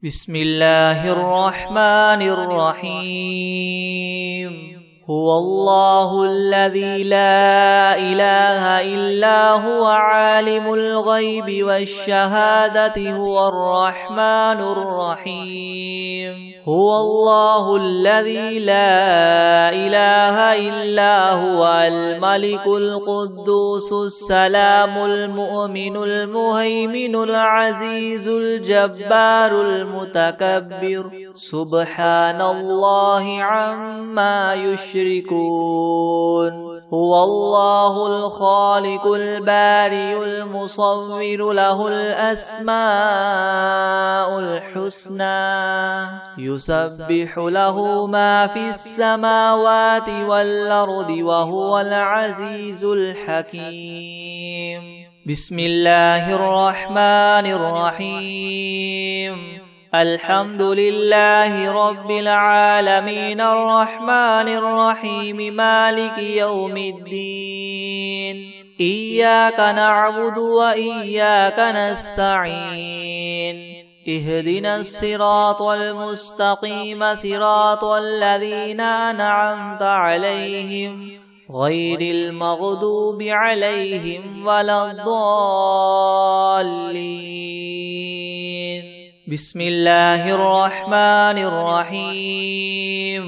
بسم الله الرحمن الرحيم. هو الله الذي لا إله إلا هو عالم الغيب والشهادة هو الرحمن الرحيم. هو الله الذي لا إله إلا هو الملك القدوس السلام المؤمن المهيمن العزيز الجبار المتكبر سبحان الله عما يشركون. هو الله الخالق البارئ المصور له الأسماء الحسنى يسبح له ما في السماوات والأرض وهو العزيز الحكيم. بسم الله الرحمن الرحيم. الحمد لله رب العالمين الرحمن الرحيم مالك يوم الدين. إياك نعبد وإياك نستعين. اهدنا الصراط المستقيم صراط الذين أنعمت عليهم غير المغضوب عليهم ولا الضالين. بسم الله الرحمن الرحيم.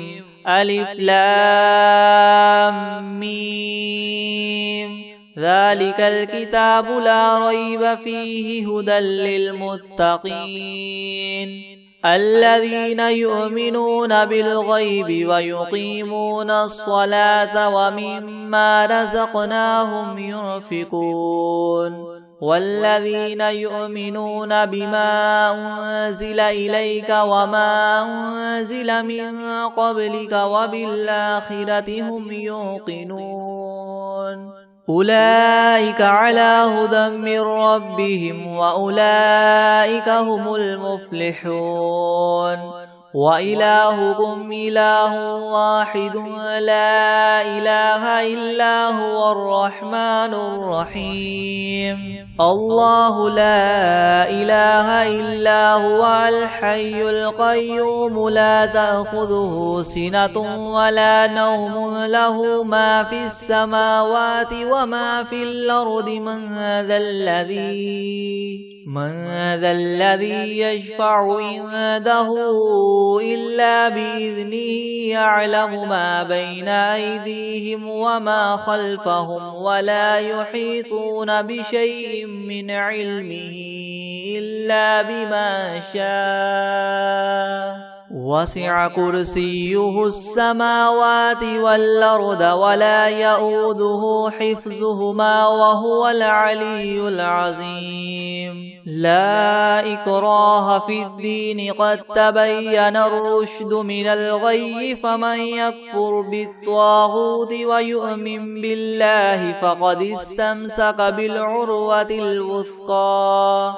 ألف لام ميم. ذلك الكتاب لا ريب فيه هدى للمتقين الذين يؤمنون بالغيب ويقيمون الصلاة ومما رزقناهم ينفقون والذين يؤمنون بما أنزل إليك وما أنزل من قبلك وبالآخرة هم يوقنون أولئك على هدى من ربهم وأولئك هم المفلحون. وإلهكم إله واحد لا إله إلا هو الرحمن الرحيم. الله لا إله إلا هو الحي القيوم لا تأخذه سنة ولا نوم له ما في السماوات وما في الأرض من ذا الذي يشفع عنده إلا بإذنه يعلم ما بين أيديهم وما خلفهم ولا يحيطون بشيء من علمه إلا بما شاء وسع كرسيه السماوات والأرض ولا يؤوده حفظهما وهو العلي العظيم. لا إكراه في الدين قد تبين الرشد من الغي فمن يكفر بالطاغوت ويؤمن بالله فقد استمسك بالعروة الوثقى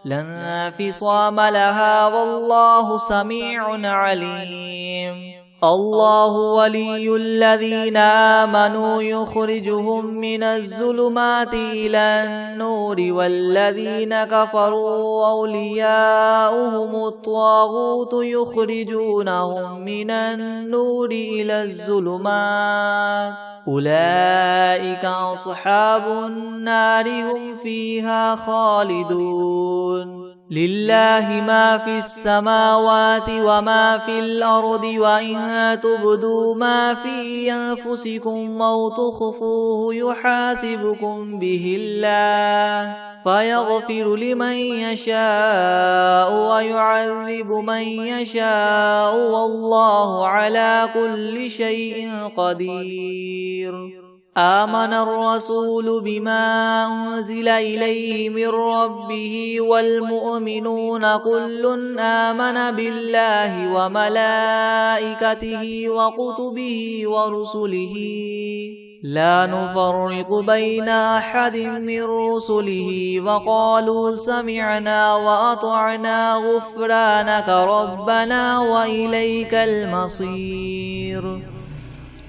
لا انفصام لها والله سميع عليم. الله ولي الذين آمنوا يخرجهم من الظلمات إلى النور والذين كفروا أولياؤهم الطاغوت يخرجونهم من النور إلى الظلمات أولئك أصحاب النار هم فيها خالدون. لله ما في السماوات وما في الأرض وإن تبدوا ما في أنفسكم أو تخفوه يحاسبكم به الله فيغفر لمن يشاء ويعذب من يشاء والله على كل شيء قدير. آمن الرسول بما أنزل إليه من ربه والمؤمنون كل آمن بالله وملائكته وكتبه ورسله لا نفرق بين أحد من رسله وقالوا سمعنا وأطعنا غفرانك ربنا وإليك المصير.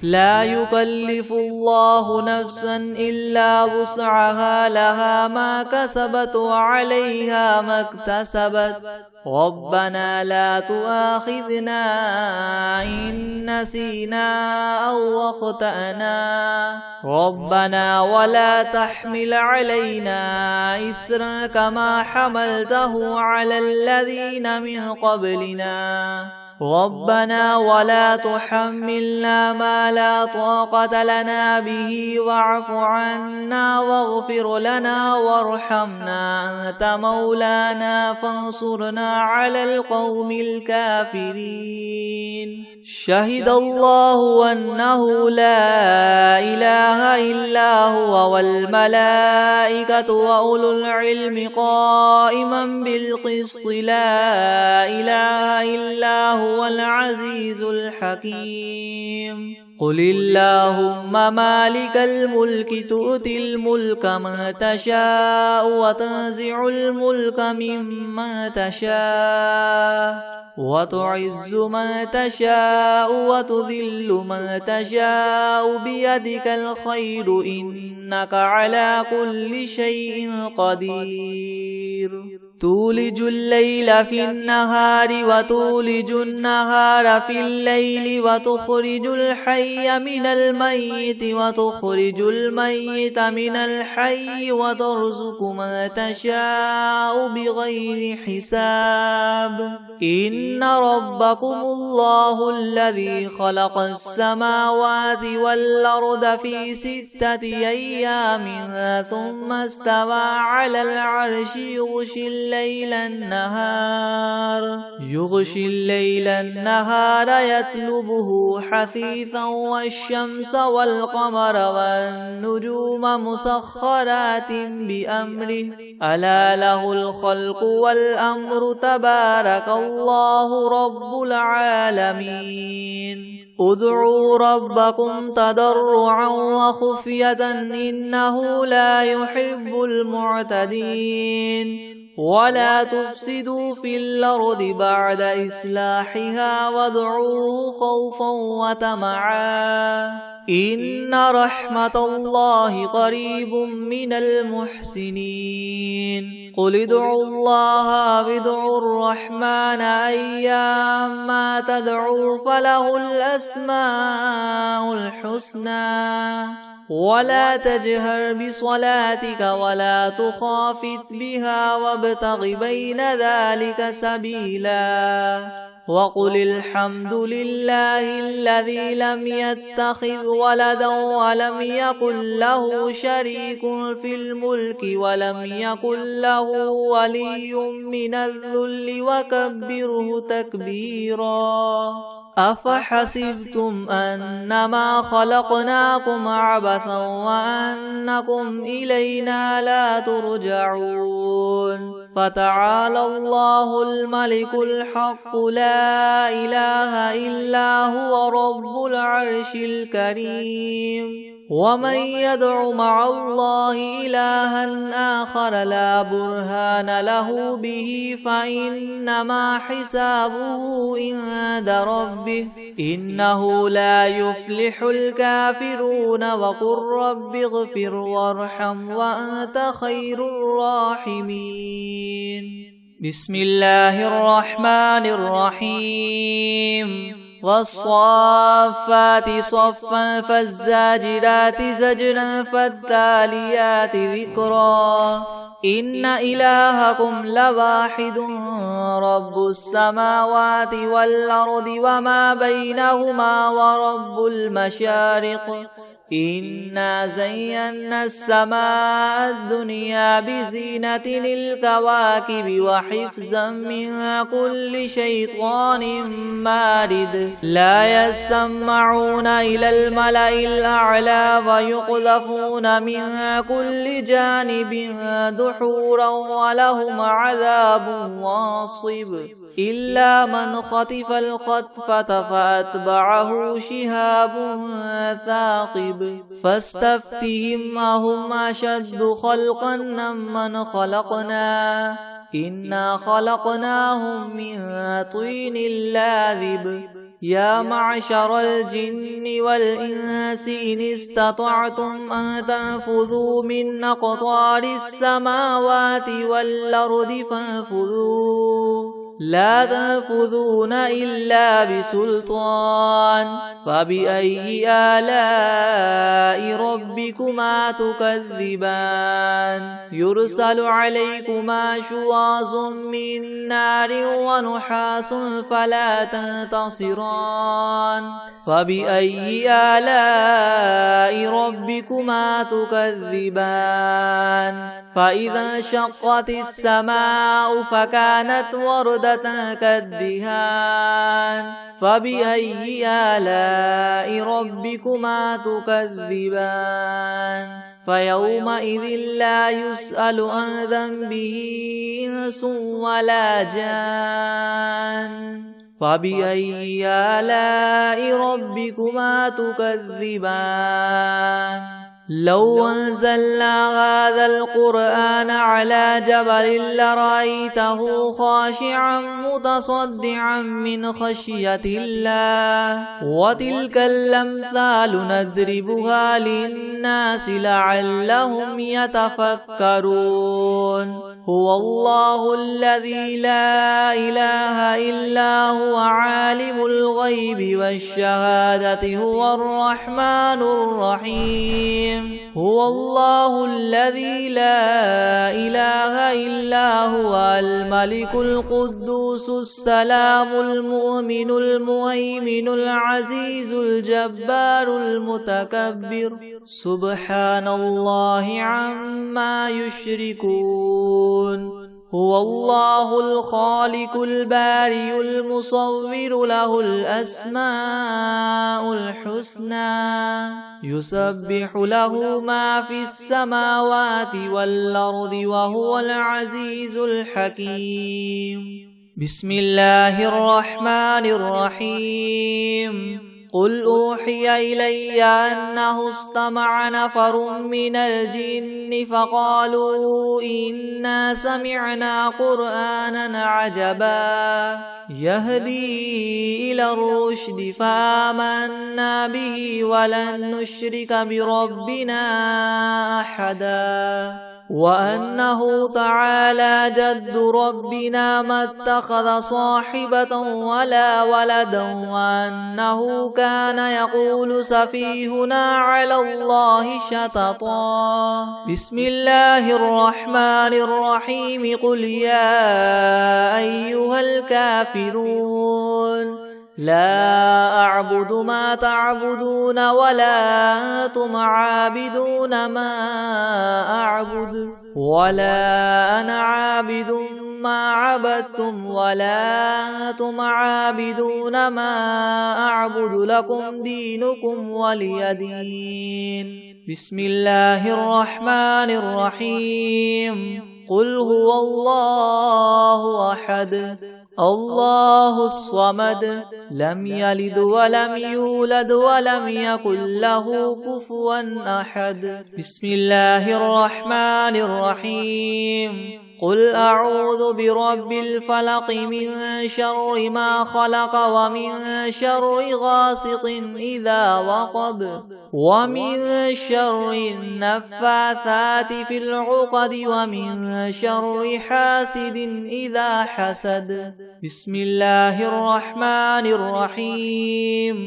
لا يكلف الله نفسا إلا وسعها لها ما كسبت وعليها ما اكتسبت ربنا لا تؤاخذنا إن نسينا أو أخطأنا ربنا ولا تحمل علينا إسرا كما حملته على الذين من قبلنا ربنا ولا تحملنا ما لا طاقة لنا به واعف عنا واغفر لنا وارحمنا أنت مولانا فانصرنا على القوم الكافرين شهد الله أنه لا إله إلا هو والملائكة وأولو العلم قائما بالقسط لا إله إلا هو العزيز الحكيم قل اللهم مالك الملك تؤتي الملك من تشاء وتنزع الملك ممن تشاء وتعز من تشاء وتذل من تشاء بيدك الخير إنك على كل شيء قدير تولج الليل في النهار وتولج النهار في الليل وتخرج الحي من الميت وتخرج الميت من الحي وترزق من تشاء بغير حساب إن ربكم الله الذي خلق السماوات والأرض في 6 أيام ثم استوى على العرش يغشي الليل النهار يطلبه حثيثا والشمس والقمر والنجوم مسخرات بأمره ألا له الخلق والأمر تبارك الله رب العالمين ادعوا ربكم تضرعا وخفية إنه لا يحب المعتدين ولا تفسدوا في الأرض بعد إصلاحها وادعوه خوفا وطمعا إن رحمة الله قريب من المحسنين قل ادعوا الله وادعوا الرحمن أيما تدعوا فله الأسماء الحسنى ولا تجهر بصلاتك ولا تخافت بها وابتغ بين ذلك سبيلا وقل الحمد لله الذي لم يتخذ ولدا ولم يكن له شريك في الملك ولم يكن له ولي من الذل وكبره تكبيرا أفحسبتم أنما خلقناكم عبثا وأنكم إلينا لا ترجعون فتعالى الله الملك الحق لا إله إلا هو رب العرش الكريم ومن يدع مع الله إلها آخر لا برهان له به فإنما حسابه عند ربه إنه لا يفلح الكافرون وقل رب اغفر وارحم وأنت خير الراحمين بسم الله الرحمن الرحيم والصافات صفا فالزاجرات زجرا فالتاليات ذكرا إن إلهكم لواحد رب السماوات والأرض وما بينهما ورب المشارق إنا زينا السماء الدنيا بزينة الكواكب وحفظا من كل شيطان مارد لا يسمعون إلى الملأ الأعلى ويقذفون من كل جانب دحورا ولهم عذاب واصب إلا من خطف الخطفة فأتبعه شهاب ثاقب فاستفتهم أهم أشد خلقا ممن خلقنا إنا خلقناهم من طين لاذب يا معشر الجن والإنس إن استطعتم أن تنفذوا من أقطار السماوات والأرض فانفذوا لا تنفذون إلا بسلطان فبأي آلاء ربكما تكذبان يرسل عليكما شواظ من نار ونحاس فلا تنتصران فبأي آلاء ربكما تكذبان فإذا انشقت السماء فكانت وردة كالدهان فبأي آلاء ربكما تكذبان فيومئذ لا يسأل عن ذنبه إنس ولا جان فبأي آلاء ربكما تكذبان لو أنزلنا هذا القرآن على جبل لرأيته خاشعا متصدعا من خشية الله وتلك الأمثال نضربها للناس لعلهم يتفكرون هو الله الذي لا إله إلا هو عالم الغيب والشهادة هو الرحمن الرحيم هو الله الذي لا إله إلا هو الملك القدوس السلام المؤمن المهيمن العزيز الجبار المتكبر سبحان الله عما يشركون هو الله الخالق البارئ المصور له الأسماء الحسنى يسبح له ما في السماوات والأرض وهو العزيز الحكيم بسم الله الرحمن الرحيم قل أوحي إلي أنه استمع نفر من الجن فقالوا إنا سمعنا قرآنا عجبا يهدي إلى الرشد فآمنا به ولن نشرك بربنا أحدا وأنه تعالى جد ربنا ما اتخذ صاحبة ولا ولدا وأنه كان يقول سفيهنا على الله شططا بسم الله الرحمن الرحيم قل يا أيها الكافرون لا أعبد ما تعبدون ولا أنتم عابدون ما أعبد ولا أنا عابد ما عبدتم ولا أنتم عابدون ما أعبد لكم دينكم ولي دين بسم الله الرحمن الرحيم قل هو الله أحد الله الصمد لم يلد ولم يولد ولم يكن له كفوا أحد بسم الله الرحمن الرحيم قل أعوذ برب الفلق من شر ما خلق ومن شر غاسق إذا وقب ومن شر النفاثات في العقد ومن شر حاسد إذا حسد بسم الله الرحمن الرحيم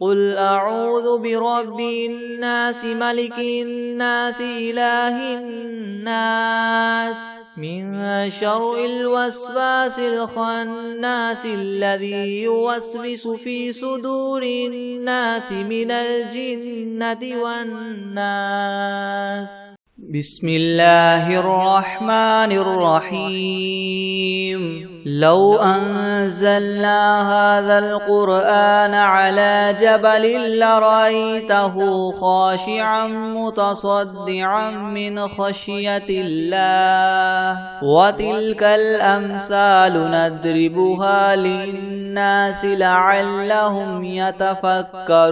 قل أعوذ برب الناس ملك الناس إله الناس من شر الوسواس الخناس الذي يوسوس في صدور الناس من الجنة والناس بسم الله الرحمن الرحيم لو أنزلنا هذا القرآن على جبل لرأيته خاشعا متصدعا من خشية الله وتلك الأمثال نضربها للناس لعلهم يتفكرون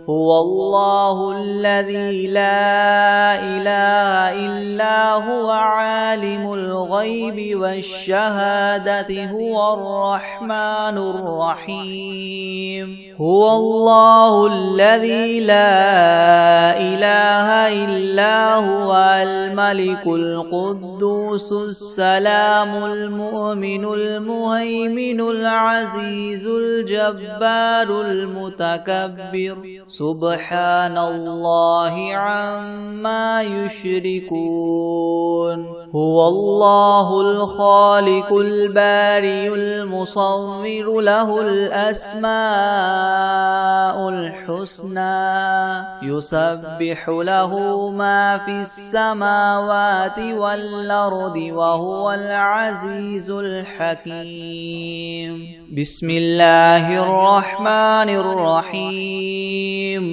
هو الله الذي لا إله إلا هو عالم الغيب والشهادة الشهادة هو الرحمن الرحيم هو الله الذي لا إله إلا هو الملك القدوس السلام المؤمن المهيمن العزيز الجبار المتكبر سبحان الله عما يشركون هو الله الخالق البارئ المصور له الأسماء الحسنى يسبح له ما في السماوات والأرض وهو العزيز الحكيم بسم الله الرحمن الرحيم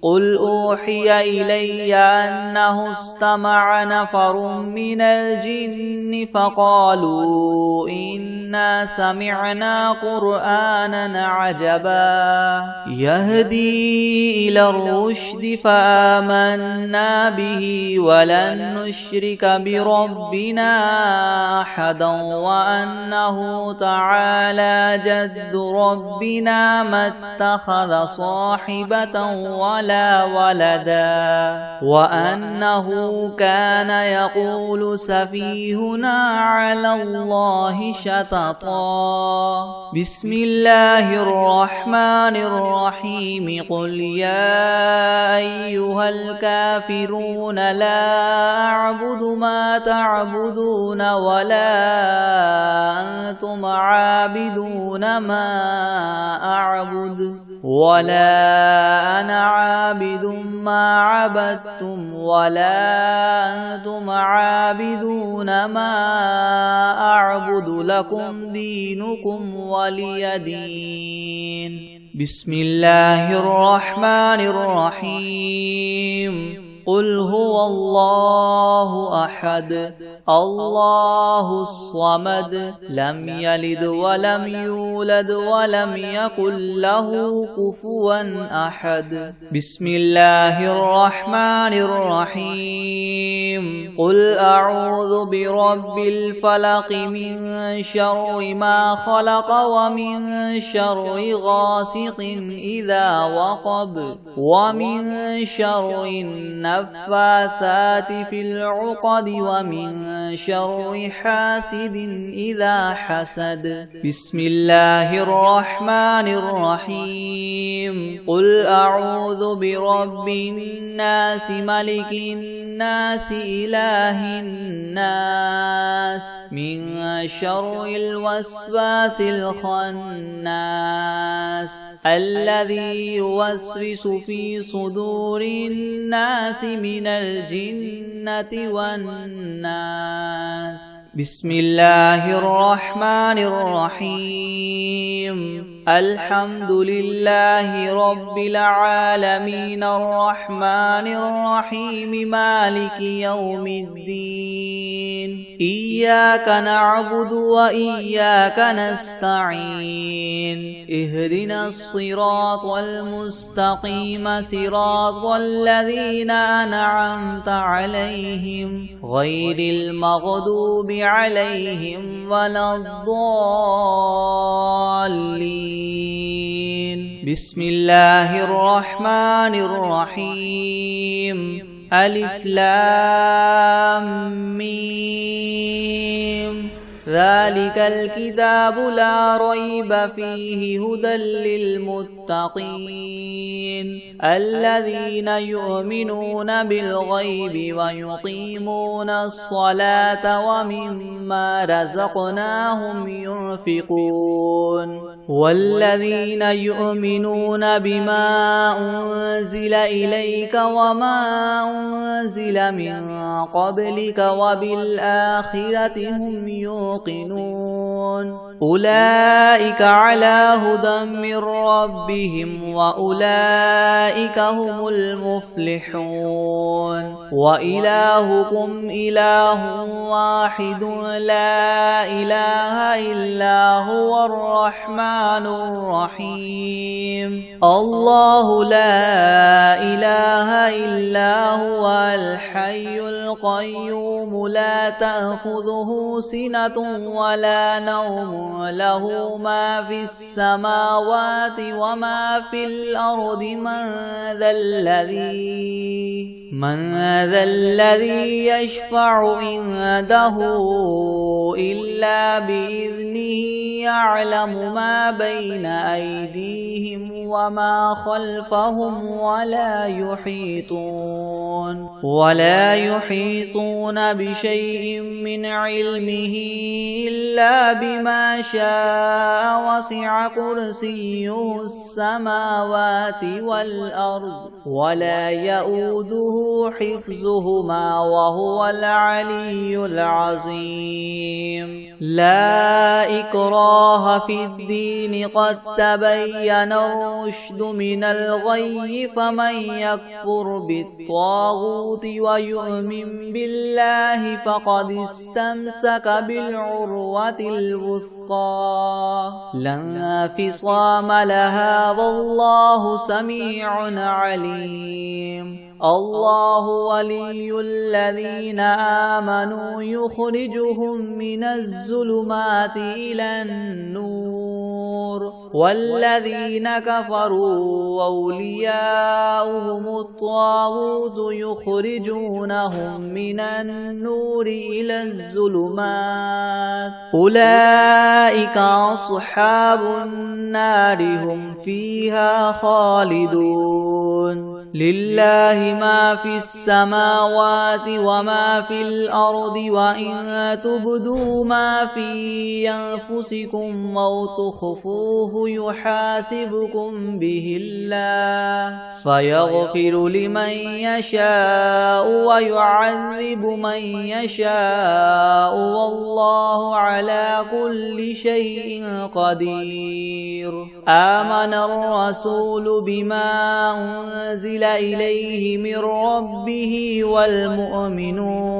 قل أوحي إلي أنه استمع نفر من الجن فقالوا إنا سمعنا قرآنا عجبا يهدي إلى الرشد فآمنا به ولن نشرك بربنا أحدا وأنه تعالى جد ربنا ما اتخذ صاحبة ولا ولدا وأنه كان يقول سفيهنا على الله شططا بسم الله الرحمن الرحيم قل يا أيها الكافرون لا أعبد ما تعبدون ولا أنتم عابدون ما أعبد ولا أنا عابد ما عبدتم ولا أنتم عابدون ما أعبد لكم دينكم ولي دين بسم الله الرحمن الرحيم قل هو الله أحد الله الصمد لم يلد ولم يولد ولم يكن له كفوا أحد بسم الله الرحمن الرحيم قل أعوذ برب الفلق من شر ما خلق ومن شر غاسق إذا وقب ومن شر النفاثات في العقد ومن شر حاسد إذا حسد بسم الله الرحمن الرحيم قل أعوذ برب الناس ملك الناس إله الناس من شر الوسواس الخناس الذي يوسوس في صدور الناس من الجنة والناس بسم الله الرحمن الرحيم الحمد لله رب العالمين الرحمن الرحيم مالك يوم الدين إياك نعبد وإياك نستعين اهدنا الصراط المستقيم صراط الذين أنعمت عليهم غير المغضوب عليهم ولا الضالين بسم الله الرحمن الرحيم ألف لام ميم ذلك الكتاب لا ريب فيه هدى للمتقين الذين يؤمنون بالغيب ويقيمون الصلاة ومما رزقناهم ينفقون والذين يؤمنون بما أنزل إليك وما أنزل من قبلك وبالآخرة هم يوقنون أولئك على هدى من ربهم وأولئك هم المفلحون وإلهكم إله واحد لا إله إلا هو الرحمن الرحيم الله لا إله إلا هو الحي القيوم لا تأخذه سنة ولا نوم له ما في السماوات وما في الأرض من ذا الذي يشفع عنده إلا بإذنه يعلم ما بين أيديهم وما خلفهم ولا يحيطون بشيء من علمه إلا بما شاء وسع كرسيه السماوات والأرض ولا يؤوده حفظهما وهو العلي العظيم لا إكراه في الدين قد تبين الرشد من الغي فمن يكفر بالطاغوت ويؤمن بالله فقد استمسك بالعروة الوثقى لا انفصام لها والله سميع عليم الله ولي الذين آمنوا يخرجهم من الظلمات إلى النور والذين كفروا أولياؤهم الطاغوت يخرجونهم من النور إلى الظلمات أولئك أصحاب النار هم فيها خالدون لله ما في السماوات وما في الأرض وإن تبدوا ما في أنفسكم أو تخفوه يحاسبكم به الله فيغفر لمن يشاء ويعذب من يشاء والله على كل شيء قدير آمن الرسول بما أنزل إليه من ربه والمؤمنون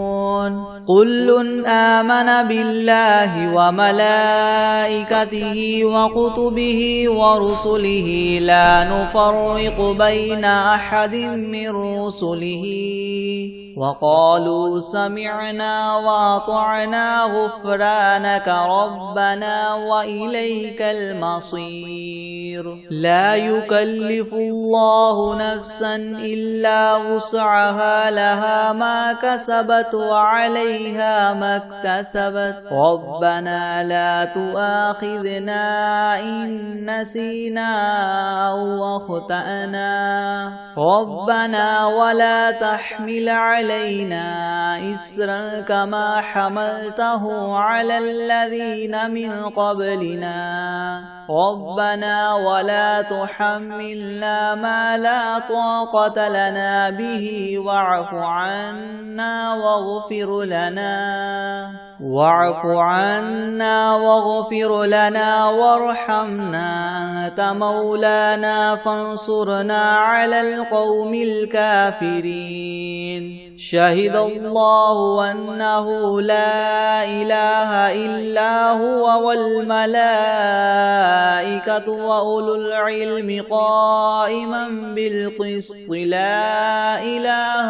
كل آمن بالله وملائكته وكتبه ورسله لا نفرق بين أحد من رسله وقالوا سمعنا وأطعنا غفرانك ربنا وإليك المصير لا يكلف الله نفسا إلا وسعها لها ما كسبت وعليها ما اكتسبت ربنا لا تؤاخذنا إن نسينا أو أخطأنا ربنا ولا تحمل علينا إسرا كما حملته على الذين من قبلنا ربنا ولا تحملنا ما لا طاقة لنا به واعف عنا واغفر لنا وارحمنا أنت مولانا فانصرنا على القوم الكافرين شهد الله أنه لا إله إلا هو والملائكة وأولو العلم قائما بالقسط لا إله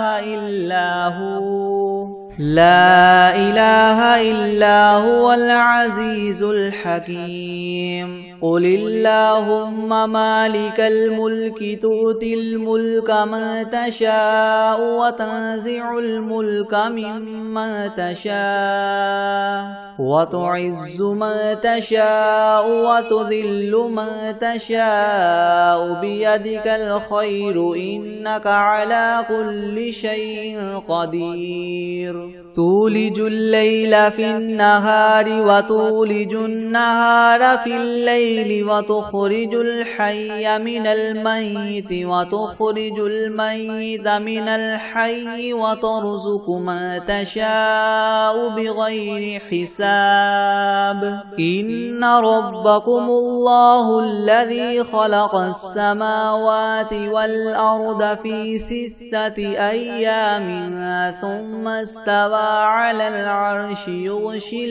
إلا هو العزيز الحكيم قل اللهم مالك الملك تؤتي الملك من تشاء وتنزع الملك ممن تشاء وتعز من تشاء وتذل من تشاء بيدك الخير إنك على كل شيء قدير تولج الليل في النهار وتولج النهار في الليل وتخرج الحي من الميت وتخرج الميت من الحي وترزق من تشاء بغير حساب إن ربكم الله الذي خلق السماوات والأرض في 6 أيام ثم استوى على العرش يغشي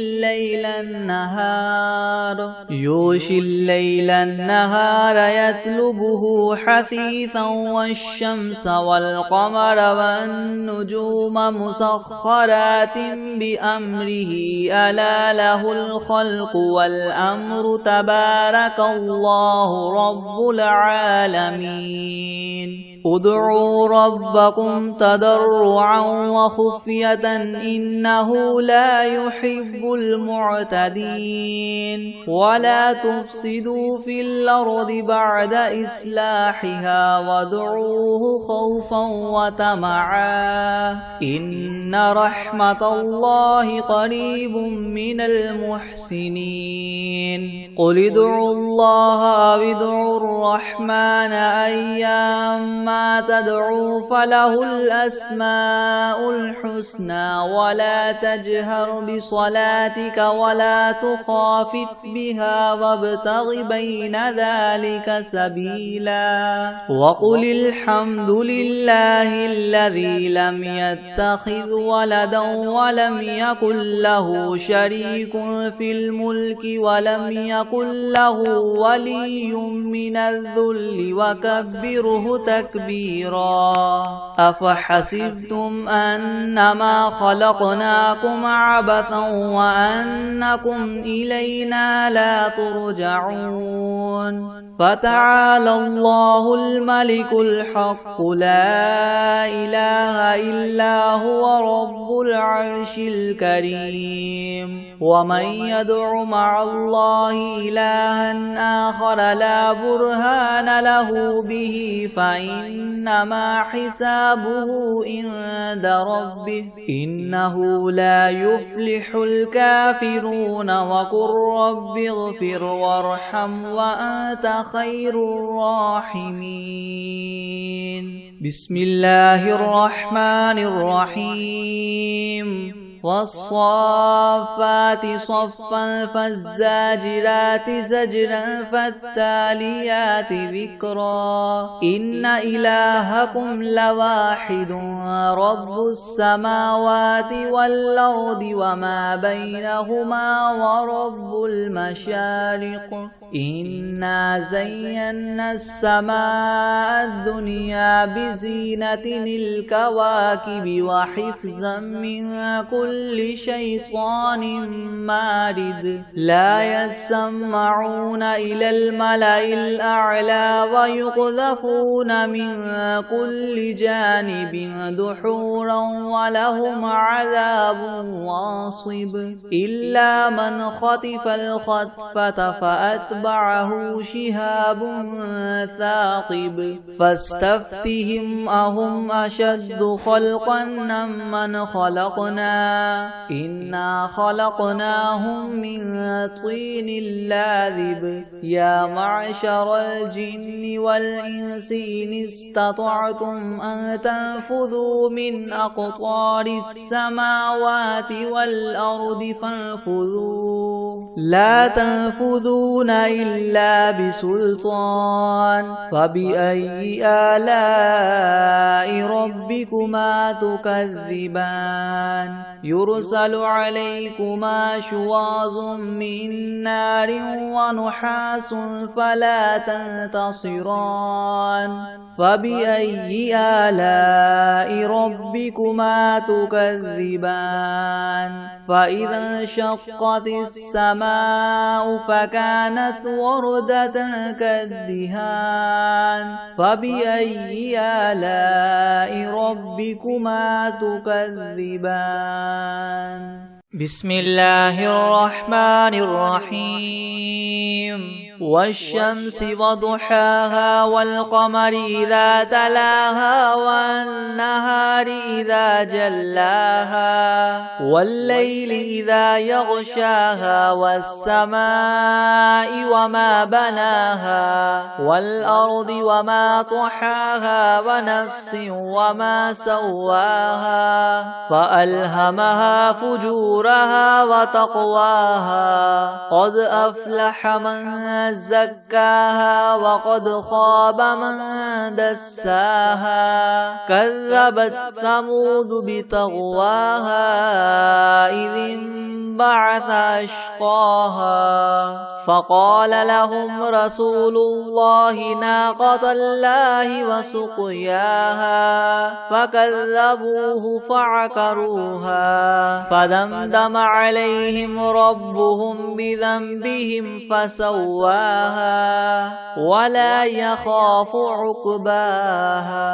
الليل النهار يطلبه حثيثا والشمس والقمر والنجوم مسخرات بأمره ألا له الخلق والأمر تبارك الله رب العالمين ادعوا ربكم تضرعا وخفية إنه لا يحب المعتدين ولا تفسدوا في الأرض بعد إصلاحها وادعوه خوفا وطمعا إن رحمة الله قريب من المحسنين قل ادعوا الله أو ادعوا الرحمن أيما تدعوا فله الأسماء الحسنى ولا تجهر بصلاتك ولا تخافت بها وابتغ بين ذلك سبيلا وقل الحمد لله الذي لم يتخذ ولدا ولم يكن له شريك في الملك ولم يكن له ولي من الذل وكبره تكبيرا أفحسبتم أنما خلقناكم عبثا وأنكم إلينا لا ترجعون فتعالى الله الملك الحق لا إله إلا هو رب العرش الكريم ومن يدع مع الله إلها آخر لا برهان له به فإنما حسابه عند ربه إنه لا يفلح الكافرون وقل رب اغفر وارحم وأنت خير الراحمين بسم الله الرحمن الرحيم والصافات صفا فالزاجرات زجرا فالتاليات ذكرا إن إلهكم لواحد رب السماوات والأرض وما بينهما ورب المشارق إنا زينا السماء الدنيا بزينة الكواكب وحفظا من كل شيطان مارد لا يسمعون إلى الملأ الأعلى ويقذفون من كل جانب دحورا ولهم عذاب واصب إلا من خطف الخطفة فأتبعه شهاب ثاقب فاستفتهم أهم أشد خلقا أم من خلقنا إنا خلقناهم من طين لاذب يا معشر الجن والإنس إن استطعتم أن تنفذوا من أقطار السماوات والأرض فانفذوا لا تنفذون إلا بسلطان فبأي آلاء ربكما تكذبان يرسل عليكما شواظ من نار ونحاس فلا تنتصران فبأي آلاء ربكما تكذبان فإذا انشقت السماء فكانت وردة كالدهان فبأي آلاء ربكما تكذبان بسم الله الرحمن الرحيم والشمس وضحاها والقمر إذا تلاها والنهار إذا جلاها والليل إذا يغشاها والسماء وما بناها والأرض وما طحاها ونفس وما سواها فألهمها فجورها وتقواها قد أفلح من زكاها وقد خاب من دساها كذبت ثمود بطغواها إذ انبعث أشقاها فقال لهم رسول الله ناقة الله وسقياها فكذبوه فعقروها فدمدم عليهم ربهم بذنبهم فسواها ولا يخاف عقباها.